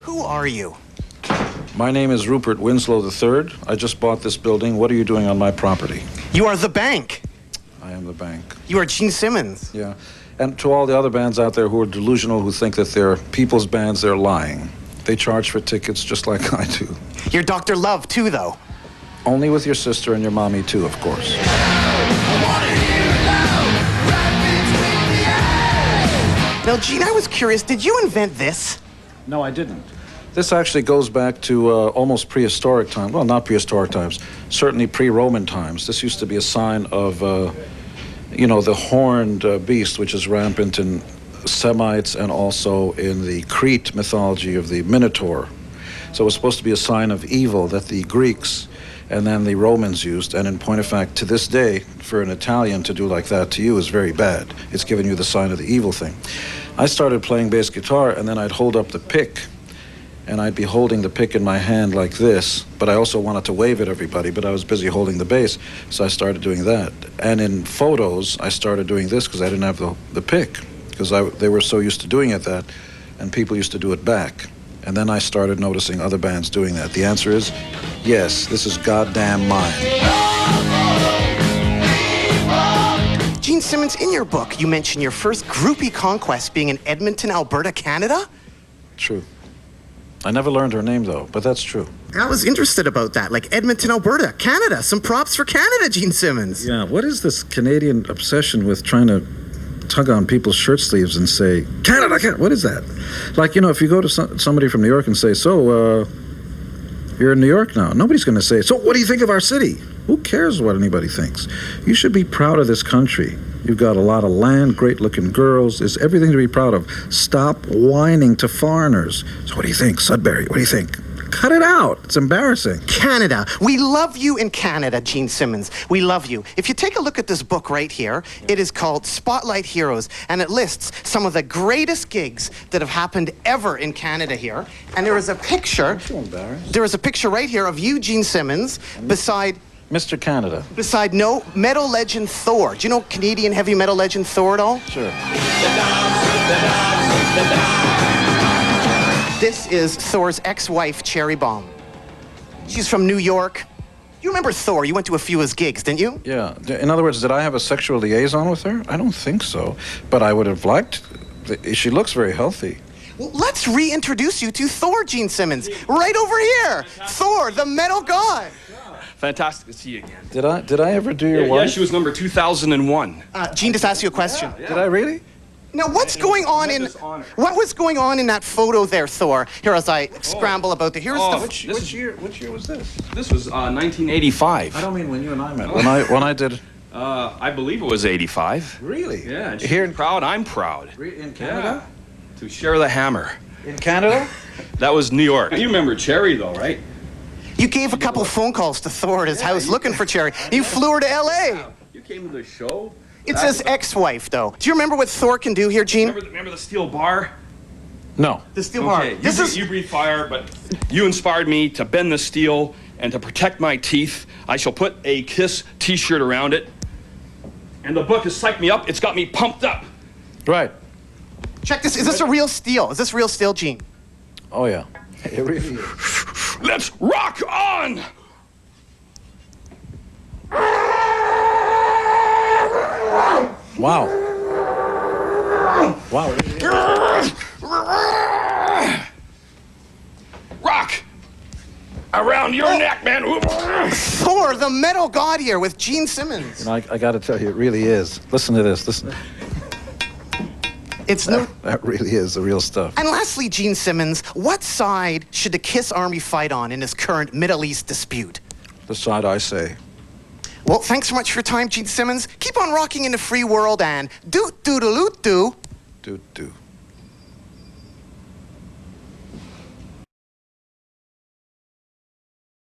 Who are you? My name is Rupert Winslow III. I just bought this building. What are you doing on my property? You are the bank. I am the bank. You are Gene Simmons. Yeah. And to all the other bands out there who are delusional, who think that they're people's bands, they're lying. They charge for tickets just like I do. You're Dr. Love, too, though. Only with your sister and your mommy, too, of course. Now, Gene, I was curious, did you invent this? No, I didn't. This actually goes back to almost prehistoric times. Well, not prehistoric times, certainly pre-Roman times. This used to be a sign of, the horned beast, which is rampant in Semites and also in the Crete mythology of the Minotaur. So it was supposed to be a sign of evil that the Greeks and then the Romans used. And in point of fact, to this day, for an Italian to do like that to you is very bad. It's giving you the sign of the evil thing. I started playing bass guitar, and then I'd hold up the pick, and I'd be holding the pick in my hand like this, but I also wanted to wave at everybody, but I was busy holding the bass, so I started doing that. And in photos, I started doing this because I didn't have the pick, because they were so used to doing it that, and people used to do it back. And then I started noticing other bands doing that. The answer is, yes, this is goddamn mine. Gene Simmons, in your book, you mention your first groupie conquest being in Edmonton, Alberta, Canada? True. I never learned her name, though, but that's true. I was interested about that, like Edmonton, Alberta, Canada. Some props for Canada, Gene Simmons. Yeah, what is this Canadian obsession with trying to tug on people's shirt sleeves and say, Canada, Canada, what is that? Like, if you go to somebody from New York and say, so, you're in New York now. Nobody's going to say, so what do you think of our city? Who cares what anybody thinks? You should be proud of this country. You've got a lot of land, great-looking girls. There's everything to be proud of. Stop whining to foreigners. So what do you think, Sudbury? What do you think? Cut it out. It's embarrassing. Canada. We love you in Canada, Gene Simmons. We love you. If you take a look at this book right here, it is called Spotlight Heroes, and it lists some of the greatest gigs that have happened ever in Canada here. And there is a picture. Aren't you embarrassed? There is a picture right here of you, Gene Simmons, beside Mr. Canada. metal legend Thor. Do you know Canadian heavy metal legend Thor at all? Sure. This is Thor's ex-wife, Cherry Bomb. She's from New York. You remember Thor? You went to a few of his gigs, didn't you? Yeah. In other words, did I have a sexual liaison with her? I don't think so. But I would have liked. She looks very healthy. Well, let's reintroduce you to Thor, Gene Simmons. Right over here. Thor, the metal god. Fantastic to see you again. Did I ever do your wife? Yeah, she was number 2001. Gene just asked you a question. Yeah. Did I really? Now, what was going on in that photo there, Thor? Here, as I scramble about the... Which year was this? This was 1985. I don't mean when you and I met. When I did. I believe it was 85. Really? Yeah. And Here in proud. I'm proud. In Canada? Yeah. To share the hammer. In Canada? That was New York. You remember Cherry, though, right? You gave a couple phone calls to Thor at his house looking for Cherry. You flew her to L.A. You came to the show. It's his ex-wife, though. Do you remember what Thor can do here, Gene? Remember the steel bar? No. The steel bar. Okay, you breathe fire, but you inspired me to bend the steel and to protect my teeth. I shall put a KISS T-shirt around it. And the book has psyched me up. It's got me pumped up. Right. Check this. Is this a real steel? Is this real steel, Gene? Oh, yeah. It really is. Let's rock on! Wow. Wow. Rock around your neck, man. Thor, the metal god here with Gene Simmons. I got to tell you, it really is. Listen to this. Listen. It's no. That really is the real stuff. And lastly, Gene Simmons, what side should the KISS Army fight on in this current Middle East dispute? The side I say. Well, thanks so much for your time, Gene Simmons. Keep on rocking in the free world and doot-doodle-oot-doo. Doot-doo.